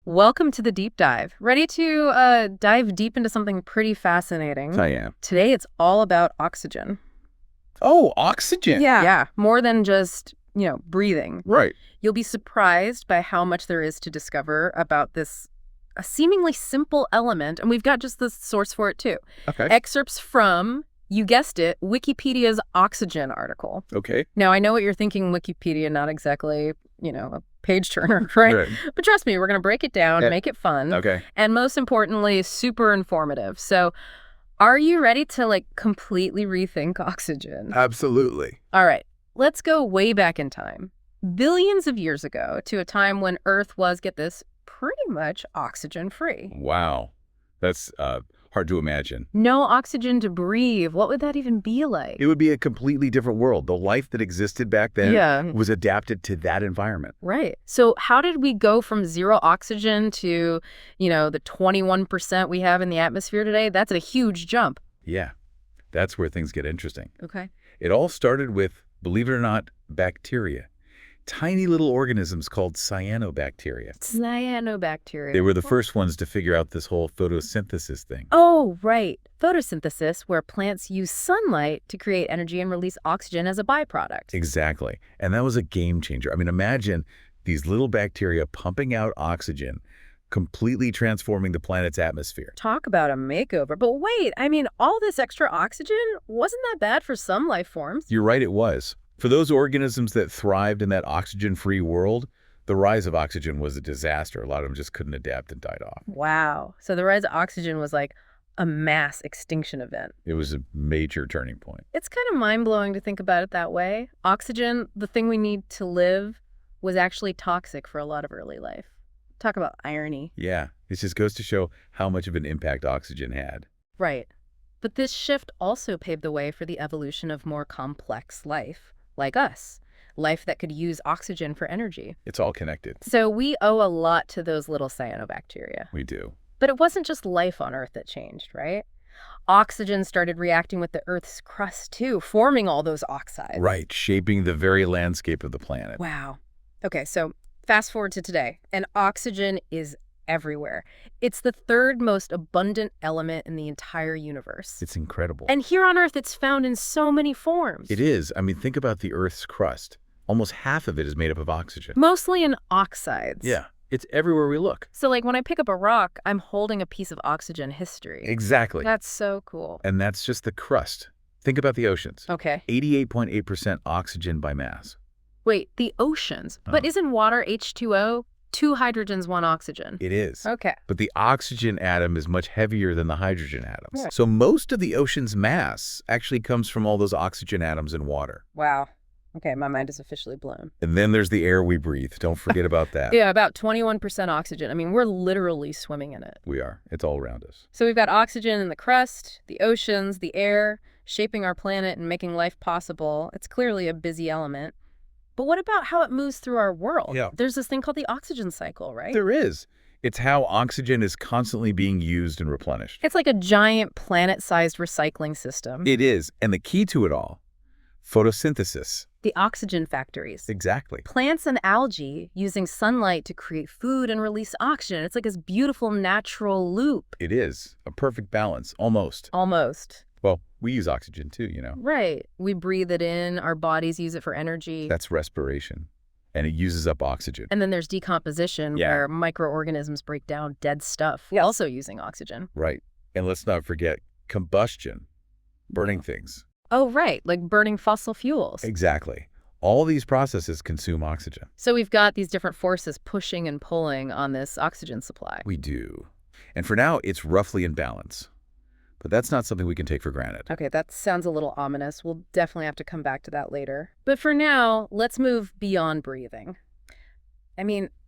Welcome to the deep dive. Ready to dive deep into something pretty fascinating? I am. Today it's all about oxygen. Oh, oxygen. Yeah, more than just, breathing. Right. You'll be surprised by how much there is to discover about this a seemingly simple element, and we've got just the source for it too. Okay. Excerpts from, you guessed it, Wikipedia's oxygen article. Okay. Now, I know what you're thinking, Wikipedia, not exactly, a page turner, right? But trust me, we're going to break it down, make it fun. Okay. And most importantly, super informative. So are you ready to completely rethink oxygen? Absolutely. All right, let's go way back in time. Billions of years ago to a time when Earth was, get this, pretty much oxygen-free. Wow. That's hard to imagine. No oxygen to breathe. What would that even be like? It would be a completely different world. The life that existed back then Yeah. was adapted to that environment. Right. So how did we go from zero oxygen to, the 21% we have in the atmosphere today? That's a huge jump. Yeah. That's where things get interesting. Okay. It all started with, believe it or not, bacteria. Tiny little organisms called cyanobacteria. Cyanobacteria. They were the first ones to figure out this whole photosynthesis thing. Oh, right. Photosynthesis, where plants use sunlight to create energy and release oxygen as a byproduct. Exactly. And that was a game changer. I mean, imagine these little bacteria pumping out oxygen, completely transforming the planet's atmosphere. Talk about a makeover. But wait, all this extra oxygen, wasn't that bad for some life forms? You're right, it was. For those organisms that thrived in that oxygen-free world, the rise of oxygen was a disaster. A lot of them just couldn't adapt and died off. Wow. So the rise of oxygen was like a mass extinction event. It was a major turning point. It's kind of mind-blowing to think about it that way. Oxygen, the thing we need to live, was actually toxic for a lot of early life. Talk about irony. Yeah, it just goes to show how much of an impact oxygen had. Right. But this shift also paved the way for the evolution of more complex life, like us. Life that could use oxygen for energy. It's all connected. So we owe a lot to those little cyanobacteria. We do. But it wasn't just life on Earth that changed, right? Oxygen started reacting with the Earth's crust too, forming all those oxides. Right, shaping the very landscape of the planet. Wow. Okay, so fast forward to today, and oxygen is everywhere. It's the third most abundant element in the entire universe. It's incredible. And here on Earth, it's found in so many forms. It is. I mean, think about the Earth's crust. Almost half of it is made up of oxygen. Mostly in oxides. Yeah, it's everywhere we look. So when I pick up a rock, I'm holding a piece of oxygen history. Exactly. That's so cool. And that's just the crust. Think about the oceans. Okay. 88.8% oxygen by mass. Wait, the oceans. But isn't water H2O? 2 hydrogens, 1 oxygen. It is. Okay. But the oxygen atom is much heavier than the hydrogen atoms. Yeah. So most of the ocean's mass actually comes from all those oxygen atoms in water. Wow. Okay, my mind is officially blown. And then there's the air we breathe. Don't forget about that. Yeah, about 21% oxygen. We're literally swimming in it. We are. It's all around us. So we've got oxygen in the crust, the oceans, the air, shaping our planet and making life possible. It's clearly a busy element. But what about how it moves through our world? Yeah. There's this thing called the oxygen cycle, right? There is. It's how oxygen is constantly being used and replenished. It's like a giant planet-sized recycling system. It is. And the key to it all, photosynthesis. The oxygen factories. Exactly. Plants and algae using sunlight to create food and release oxygen. It's like this beautiful natural loop. It is. A perfect balance, almost. Almost. Well, we use oxygen too, Right. We breathe it in. Our bodies use it for energy. That's respiration. And it uses up oxygen. And then there's decomposition where microorganisms break down dead stuff, also using oxygen. Right. And let's not forget combustion, burning things. Oh, right. Like burning fossil fuels. Exactly. All these processes consume oxygen. So we've got these different forces pushing and pulling on this oxygen supply. We do. And for now, it's roughly in balance. But that's not something we can take for granted. Okay, that sounds a little ominous. We'll definitely have to come back to that later. But for now, let's move beyond breathing.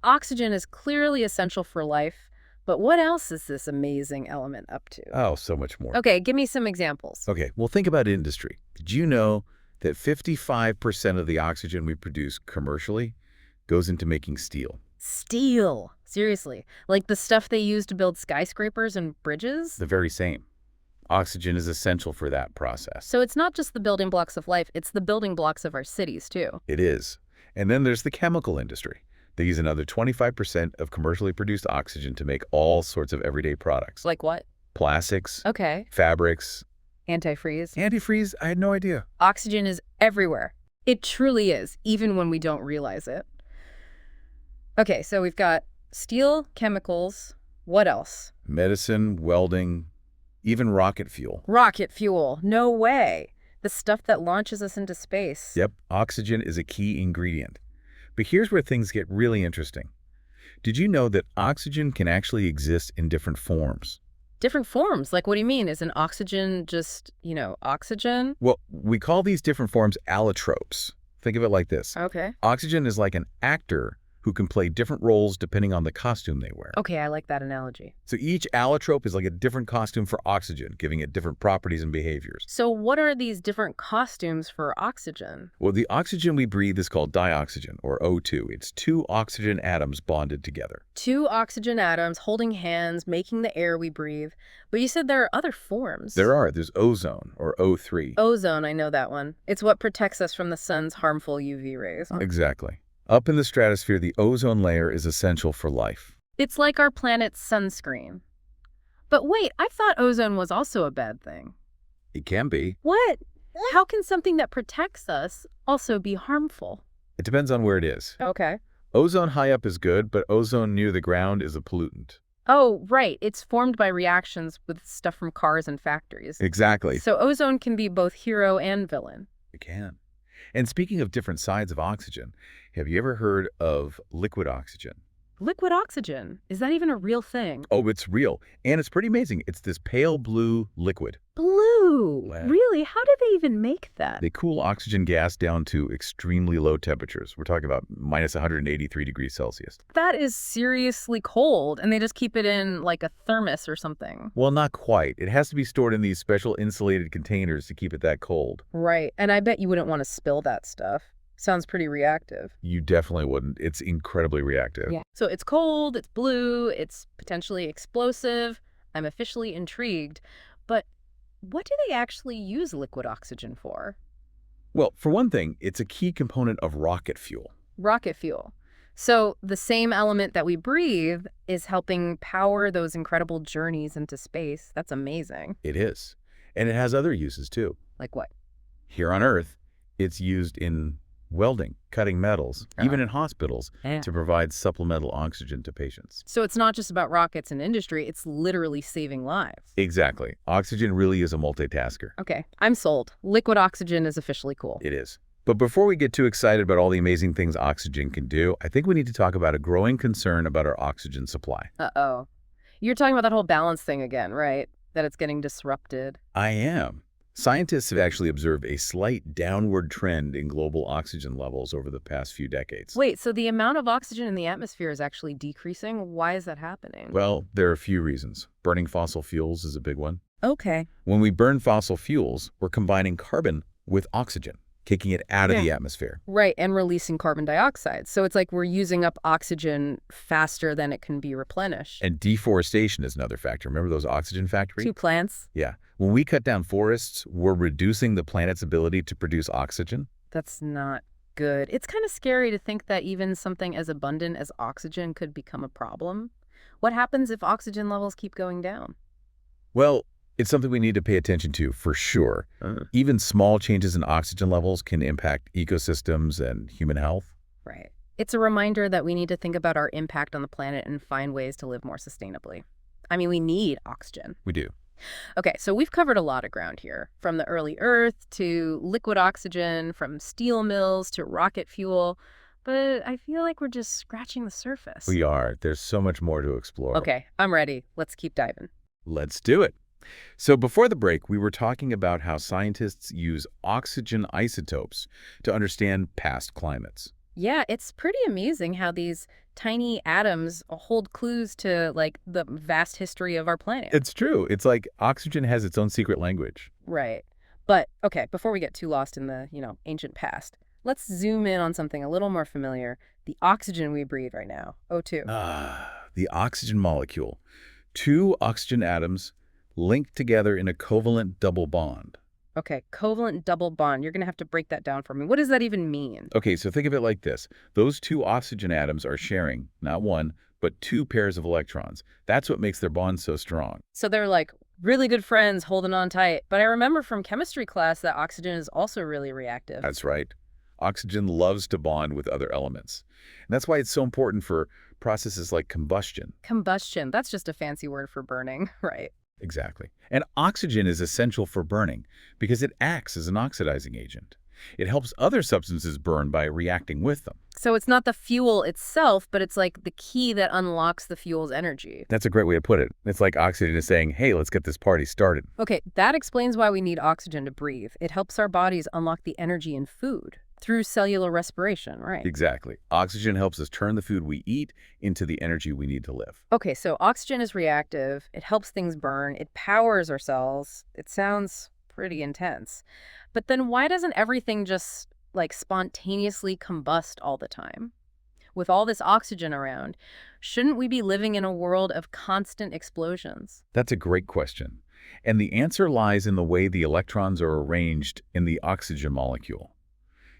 Oxygen is clearly essential for life, but what else is this amazing element up to? Oh, so much more. Okay, give me some examples. Okay, well, think about industry. Did you know that 55% of the oxygen we produce commercially goes into making steel? Steel. Seriously. Like the stuff they use to build skyscrapers and bridges? The very same. Oxygen is essential for that process. So it's not just the building blocks of life, it's the building blocks of our cities, too. It is. And then there's the chemical industry. They use another 25% of commercially produced oxygen to make all sorts of everyday products. Like what? Plastics, Okay. fabrics, Antifreeze. antifreeze. I had no idea. Oxygen is everywhere. It truly is, even when we don't realize it. Okay, so we've got steel, chemicals. What else? Medicine, welding, even rocket fuel. Rocket fuel. No way. The stuff that launches us into space. Yep, oxygen is a key ingredient. But here's where things get really interesting. Did you know that oxygen can actually exist in different forms? Different forms. Like, what do you mean? Is an oxygen just, oxygen? Well, we call these different forms allotropes. Think of it like this. Okay. Oxygen is like an actor who can play different roles depending on the costume they wear. Okay, I like that analogy. So each allotrope is like a different costume for oxygen, giving it different properties and behaviors. So what are these different costumes for oxygen? Well, the oxygen we breathe is called dioxygen, or O2. It's two oxygen atoms bonded together. Two oxygen atoms holding hands, making the air we breathe. But you said there are other forms. There's ozone, or O3. Ozone, I know that one. It's what protects us from the sun's harmful UV rays. Exactly. Up in the stratosphere, the ozone layer is essential for life. It's like our planet's sunscreen. But wait, I thought ozone was also a bad thing. It can be. What? How can something that protects us also be harmful? It depends on where it is. Okay. Ozone high up is good, but ozone near the ground is a pollutant. Oh, right. It's formed by reactions with stuff from cars and factories. Exactly. So ozone can be both hero and villain. It can. And speaking of different sides of oxygen, have you ever heard of liquid oxygen? Liquid oxygen. Is that even a real thing? Oh, it's real. And it's pretty amazing. It's this pale blue liquid. Blue. Wow. Really? How do they even make that? They cool oxygen gas down to extremely low temperatures. We're talking about minus 183 degrees Celsius. That is seriously cold, and they just keep it in like a thermos or something. Well, not quite. It has to be stored in these special insulated containers to keep it that cold. Right. And I bet you wouldn't want to spill that stuff. Sounds pretty reactive. You definitely wouldn't. It's incredibly reactive. Yeah. So it's cold, it's blue, it's potentially explosive. I'm officially intrigued. But what do they actually use liquid oxygen for? Well, for one thing, it's a key component of rocket fuel. Rocket fuel. So the same element that we breathe is helping power those incredible journeys into space. That's amazing. It is. And it has other uses, too. Like what? Here on Earth, it's used in welding, cutting metals, even in hospitals, Yeah. to provide supplemental oxygen to patients. So it's not just about rockets and industry, it's literally saving lives. Exactly. Oxygen really is a multitasker. Okay, I'm sold. Liquid oxygen is officially cool. It is. But before we get too excited about all the amazing things oxygen can do, I think we need to talk about a growing concern about our oxygen supply. Uh-oh. You're talking about that whole balance thing again, right? That it's getting disrupted. I am. Scientists have actually observed a slight downward trend in global oxygen levels over the past few decades. Wait, so the amount of oxygen in the atmosphere is actually decreasing? Why is that happening? Well, there are a few reasons. Burning fossil fuels is a big one. Okay. When we burn fossil fuels, we're combining carbon with oxygen, kicking it out of the atmosphere. Right, and releasing carbon dioxide. So it's like we're using up oxygen faster than it can be replenished. And deforestation is another factor. Remember those oxygen factories? Two plants? Yeah. When we cut down forests, we're reducing the planet's ability to produce oxygen. That's not good. It's kind of scary to think that even something as abundant as oxygen could become a problem. What happens if oxygen levels keep going down? Well, it's something we need to pay attention to for sure. Even small changes in oxygen levels can impact ecosystems and human health. Right. It's a reminder that we need to think about our impact on the planet and find ways to live more sustainably. I mean, we need oxygen. We do. Okay, so we've covered a lot of ground here, from the early Earth to liquid oxygen, from steel mills to rocket fuel, but I feel like we're just scratching the surface. We are. There's so much more to explore. Okay, I'm ready. Let's keep diving. Let's do it. So before the break, we were talking about how scientists use oxygen isotopes to understand past climates. Yeah, it's pretty amazing how these tiny atoms hold clues to, like, the vast history of our planet. It's true. It's like oxygen has its own secret language. Right. But, okay, before we get too lost in the, ancient past, let's zoom in on something a little more familiar. The oxygen we breathe right now, O2. The oxygen molecule. Two oxygen atoms linked together in a covalent double bond. Okay, covalent double bond. You're going to have to break that down for me. What does that even mean? Okay, so think of it like this. Those two oxygen atoms are sharing, not one, but two pairs of electrons. That's what makes their bond so strong. So they're like really good friends holding on tight. But I remember from chemistry class that oxygen is also really reactive. That's right. Oxygen loves to bond with other elements. And that's why it's so important for processes like combustion. Combustion, that's just a fancy word for burning, right? Exactly. And oxygen is essential for burning because it acts as an oxidizing agent. It helps other substances burn by reacting with them. So it's not the fuel itself, but it's like the key that unlocks the fuel's energy. That's a great way to put it. It's like oxygen is saying, hey, let's get this party started. Okay, that explains why we need oxygen to breathe. It helps our bodies unlock the energy in food through cellular respiration, right? Exactly. Oxygen helps us turn the food we eat into the energy we need to live. Okay, so oxygen is reactive. It helps things burn. It powers our cells. It sounds pretty intense. But then why doesn't everything just like spontaneously combust all the time? With all this oxygen around, shouldn't we be living in a world of constant explosions? That's a great question. And the answer lies in the way the electrons are arranged in the oxygen molecule.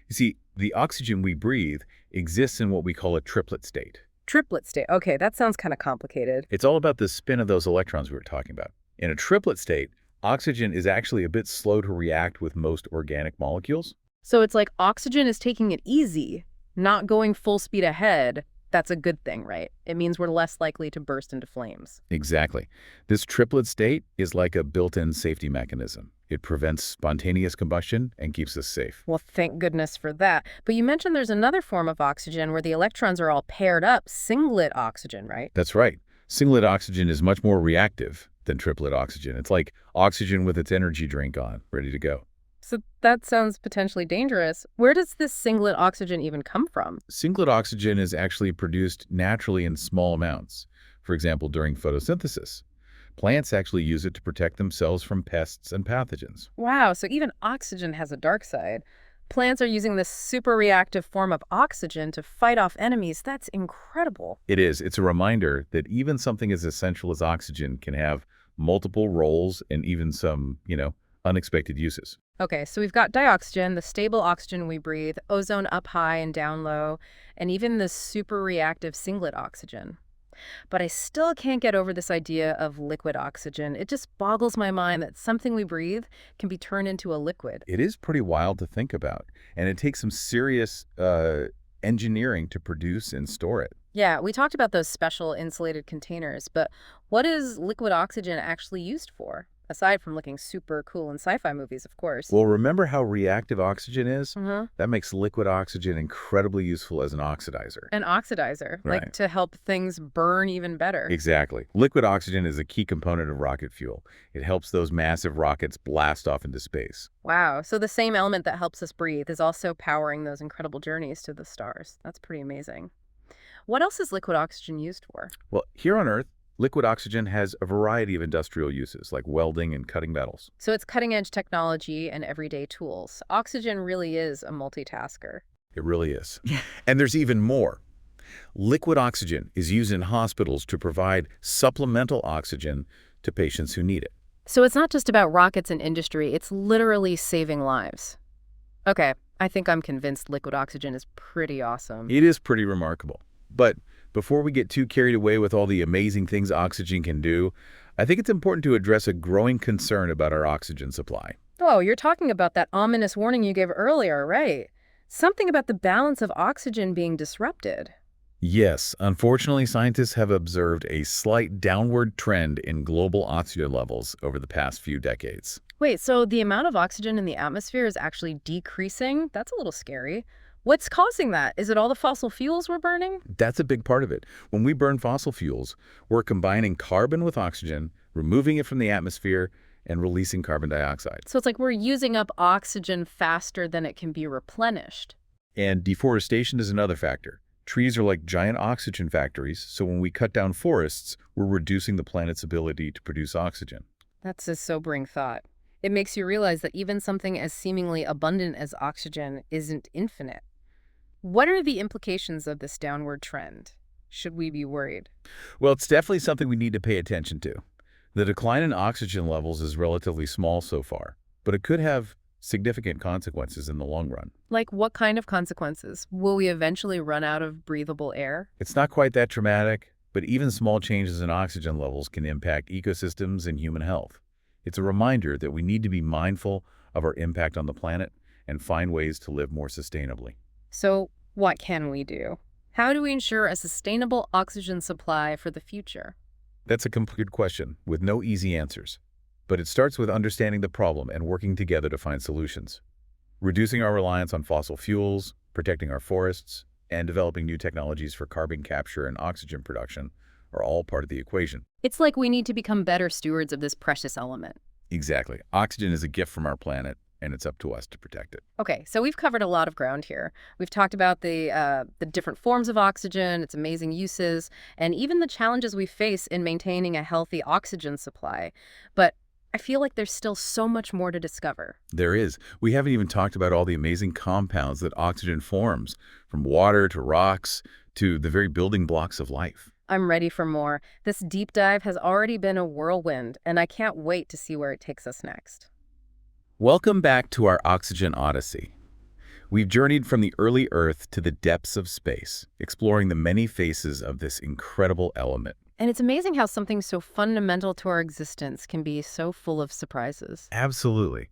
You see, the oxygen we breathe exists in what we call a triplet state. Triplet state. Okay, that sounds kind of complicated. It's all about the spin of those electrons we were talking about. In a triplet state, oxygen is actually a bit slow to react with most organic molecules. So it's like oxygen is taking it easy, not going full speed ahead. That's a good thing, right? It means we're less likely to burst into flames. Exactly. This triplet state is like a built-in safety mechanism. It prevents spontaneous combustion and keeps us safe. Well, thank goodness for that. But you mentioned there's another form of oxygen where the electrons are all paired up, singlet oxygen, right? That's right. Singlet oxygen is much more reactive than triplet oxygen. It's like oxygen with its energy drink on, ready to go. So that sounds potentially dangerous. Where does this singlet oxygen even come from? Singlet oxygen is actually produced naturally in small amounts, for example, during photosynthesis. Plants actually use it to protect themselves from pests and pathogens. Wow, so even oxygen has a dark side. Plants are using this super reactive form of oxygen to fight off enemies. That's incredible. It is. It's a reminder that even something as essential as oxygen can have multiple roles and even some, unexpected uses. Okay, so we've got dioxygen, the stable oxygen we breathe, ozone up high and down low, and even the super reactive singlet oxygen. But I still can't get over this idea of liquid oxygen. It just boggles my mind that something we breathe can be turned into a liquid. It is pretty wild to think about, and it takes some serious engineering to produce and store it. Yeah, we talked about those special insulated containers, but what is liquid oxygen actually used for? Aside from looking super cool in sci-fi movies, of course. Well, remember how reactive oxygen is? Mm-hmm. That makes liquid oxygen incredibly useful as an oxidizer. An oxidizer, like Right. to help things burn even better. Exactly. Liquid oxygen is a key component of rocket fuel. It helps those massive rockets blast off into space. Wow, so the same element that helps us breathe is also powering those incredible journeys to the stars. That's pretty amazing. What else is liquid oxygen used for? Well, here on Earth, liquid oxygen has a variety of industrial uses, like welding and cutting metals. So it's cutting-edge technology and everyday tools. Oxygen really is a multitasker. It really is. And there's even more. Liquid oxygen is used in hospitals to provide supplemental oxygen to patients who need it. So it's not just about rockets and industry, it's literally saving lives. Okay, I think I'm convinced liquid oxygen is pretty awesome. It is pretty remarkable. But before we get too carried away with all the amazing things oxygen can do, I think it's important to address a growing concern about our oxygen supply. Oh, you're talking about that ominous warning you gave earlier, right? Something about the balance of oxygen being disrupted. Yes, unfortunately, scientists have observed a slight downward trend in global oxygen levels over the past few decades. Wait, so the amount of oxygen in the atmosphere is actually decreasing? That's a little scary. What's causing that? Is it all the fossil fuels we're burning? That's a big part of it. When we burn fossil fuels, we're combining carbon with oxygen, removing it from the atmosphere, and releasing carbon dioxide. So it's like we're using up oxygen faster than it can be replenished. And deforestation is another factor. Trees are like giant oxygen factories, so when we cut down forests, we're reducing the planet's ability to produce oxygen. That's a sobering thought. It makes you realize that even something as seemingly abundant as oxygen isn't infinite. What are the implications of this downward trend? Should we be worried? Well, it's definitely something we need to pay attention to. The decline in oxygen levels is relatively small so far, but it could have significant consequences in the long run. Like what kind of consequences? Will we eventually run out of breathable air? It's not quite that dramatic, but even small changes in oxygen levels can impact ecosystems and human health. It's a reminder that we need to be mindful of our impact on the planet and find ways to live more sustainably. So what can we do? How do we ensure a sustainable oxygen supply for the future? That's a complete question with no easy answers. But it starts with understanding the problem and working together to find solutions. Reducing our reliance on fossil fuels, protecting our forests, and developing new technologies for carbon capture and oxygen production are all part of the equation. It's like we need to become better stewards of this precious element. Exactly. Oxygen is a gift from our planet, and it's up to us to protect it. Okay, so we've covered a lot of ground here. We've talked about the different forms of oxygen, its amazing uses, and even the challenges we face in maintaining a healthy oxygen supply. But I feel like there's still so much more to discover. There is. We haven't even talked about all the amazing compounds that oxygen forms, from water to rocks to the very building blocks of life. I'm ready for more. This deep dive has already been a whirlwind, and I can't wait to see where it takes us next. Welcome back to our Oxygen Odyssey. We've journeyed from the early Earth to the depths of space, exploring the many faces of this incredible element. And it's amazing how something so fundamental to our existence can be so full of surprises. Absolutely.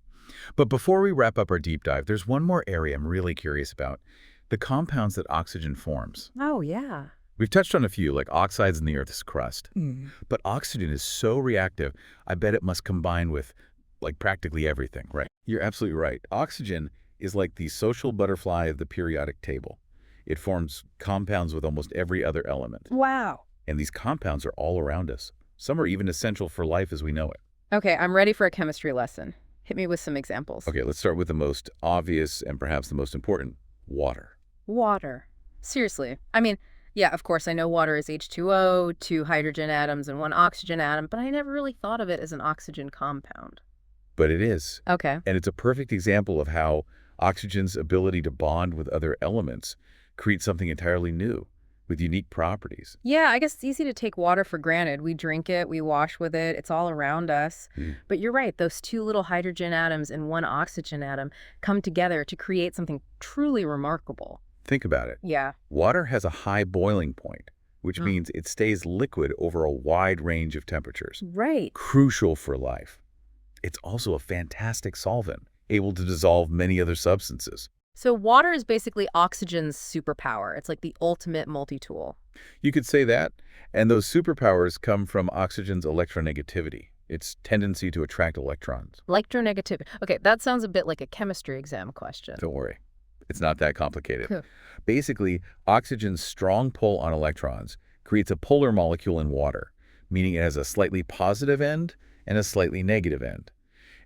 But before we wrap up our deep dive, there's one more area I'm really curious about: the compounds that oxygen forms. Oh, yeah. We've touched on a few, like oxides in the Earth's crust. But oxygen is so reactive, I bet it must combine with, like, practically everything, right? You're absolutely right. Oxygen is like the social butterfly of the periodic table. It forms compounds with almost every other element. Wow. And these compounds are all around us. Some are even essential for life as we know it. Okay, I'm ready for a chemistry lesson. Hit me with some examples. Okay, let's start with the most obvious and perhaps the most important: water. Water. Seriously. I mean, yeah, of course, I know water is H2O, 2 hydrogen atoms and 1 oxygen atom, but I never really thought of it as an oxygen compound. But it is. Okay. And it's a perfect example of how oxygen's ability to bond with other elements creates something entirely new, with unique properties. Yeah, I guess it's easy to take water for granted. We drink it, we wash with it, it's all around us. But you're right, those 2 little hydrogen atoms and 1 oxygen atom come together to create something truly remarkable. Think about it. Yeah. Water has a high boiling point, which means it stays liquid over a wide range of temperatures. Right. Crucial for life. It's also a fantastic solvent, able to dissolve many other substances. So water is basically oxygen's superpower. It's like the ultimate multi-tool. You could say that, and those superpowers come from oxygen's electronegativity, its tendency to attract electrons. Electronegativity. Okay, that sounds a bit like a chemistry exam question. Don't worry, it's not that complicated. Cool. Basically, oxygen's strong pull on electrons creates a polar molecule in water, meaning it has a slightly positive end and a slightly negative end.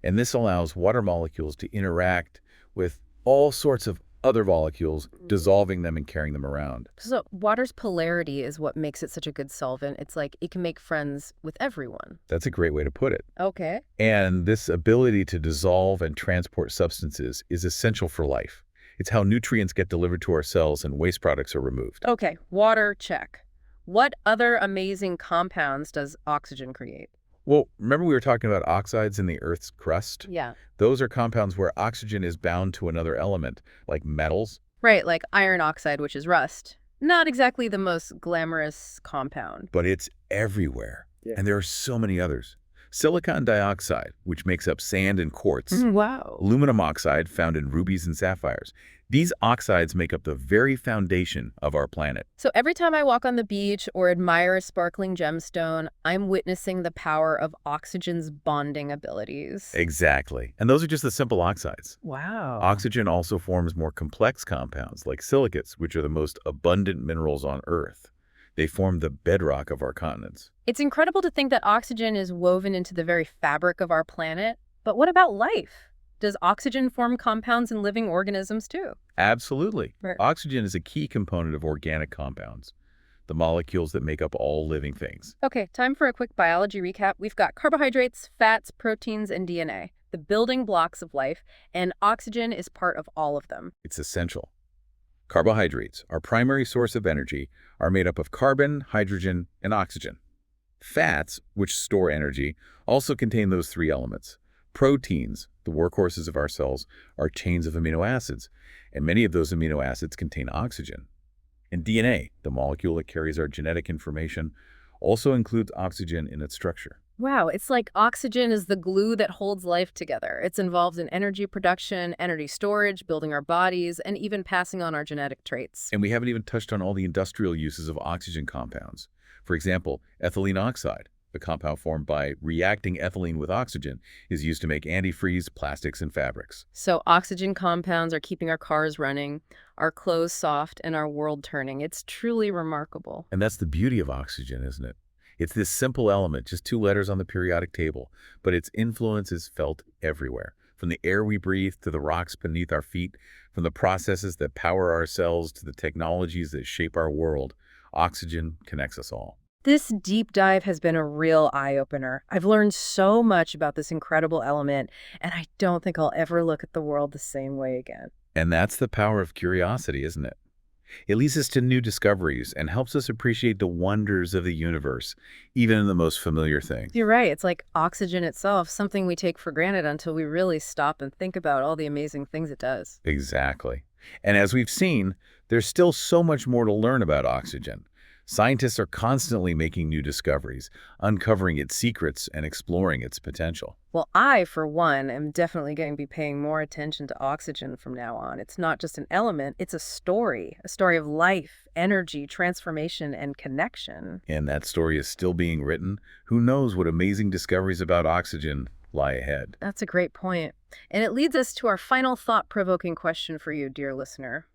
And this allows water molecules to interact with all sorts of other molecules, dissolving them and carrying them around. So water's polarity is what makes it such a good solvent. It's like it can make friends with everyone. That's a great way to put it. Okay. And this ability to dissolve and transport substances is essential for life. It's how nutrients get delivered to our cells and waste products are removed. Okay, water, check. What other amazing compounds does oxygen create? Well, remember we were talking about oxides in the Earth's crust? Yeah. Those are compounds where oxygen is bound to another element, like metals. Right, like iron oxide, which is rust. Not exactly the most glamorous compound. But it's everywhere. And there are so many others. Silicon dioxide, which makes up sand and quartz. Wow. Aluminum oxide, found in rubies and sapphires. These oxides make up the very foundation of our planet. So every time I walk on the beach or admire a sparkling gemstone, I'm witnessing the power of oxygen's bonding abilities. Exactly. And those are just the simple oxides. Wow. Oxygen also forms more complex compounds, like silicates, which are the most abundant minerals on Earth. They form the bedrock of our continents. It's incredible to think that oxygen is woven into the very fabric of our planet. But what about life? Does oxygen form compounds in living organisms too? Absolutely. Right. Oxygen is a key component of organic compounds, the molecules that make up all living things. Okay, time for a quick biology recap. We've got carbohydrates, fats, proteins, and DNA, the building blocks of life, and oxygen is part of all of them. It's essential. Carbohydrates, our primary source of energy, are made up of carbon, hydrogen, and oxygen. Fats, which store energy, also contain those 3 elements. Proteins, The workhorses of our cells are chains of amino acids, and many of those amino acids contain oxygen. And DNA, the molecule that carries our genetic information, also includes oxygen in its structure. Wow, it's like oxygen is the glue that holds life together. It's involved in energy production, energy storage, building our bodies, and even passing on our genetic traits. And we haven't even touched on all the industrial uses of oxygen compounds. For example, ethylene oxide, a compound formed by reacting ethylene with oxygen, is used to make antifreeze, plastics, and fabrics. So oxygen compounds are keeping our cars running, our clothes soft, and our world turning. It's truly remarkable. And that's the beauty of oxygen, isn't it? It's this simple element, just two letters on the periodic table, but its influence is felt everywhere. From the air we breathe to the rocks beneath our feet, from the processes that power our cells to the technologies that shape our world, oxygen connects us all. This deep dive has been a real eye-opener. I've learned so much about this incredible element, and I don't think I'll ever look at the world the same way again. And that's the power of curiosity, isn't it? It leads us to new discoveries and helps us appreciate the wonders of the universe, even in the most familiar things. You're right. It's like oxygen itself, something we take for granted until we really stop and think about all the amazing things it does. Exactly. And as we've seen, there's still so much more to learn about oxygen. Scientists are constantly making new discoveries, uncovering its secrets and exploring its potential. Well, I, for one, am definitely going to be paying more attention to oxygen from now on. It's not just an element, it's a story of life, energy, transformation, and connection. And that story is still being written. Who knows what amazing discoveries about oxygen lie ahead? That's a great point. And it leads us to our final thought-provoking question for you, dear listener.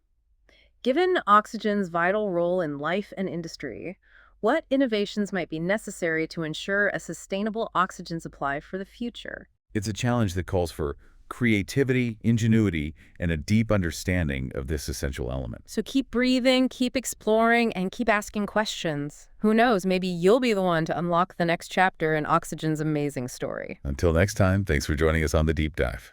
Given oxygen's vital role in life and industry, what innovations might be necessary to ensure a sustainable oxygen supply for the future? It's a challenge that calls for creativity, ingenuity, and a deep understanding of this essential element. So keep breathing, keep exploring, and keep asking questions. Who knows, maybe you'll be the one to unlock the next chapter in oxygen's amazing story. Until next time, thanks for joining us on The Deep Dive.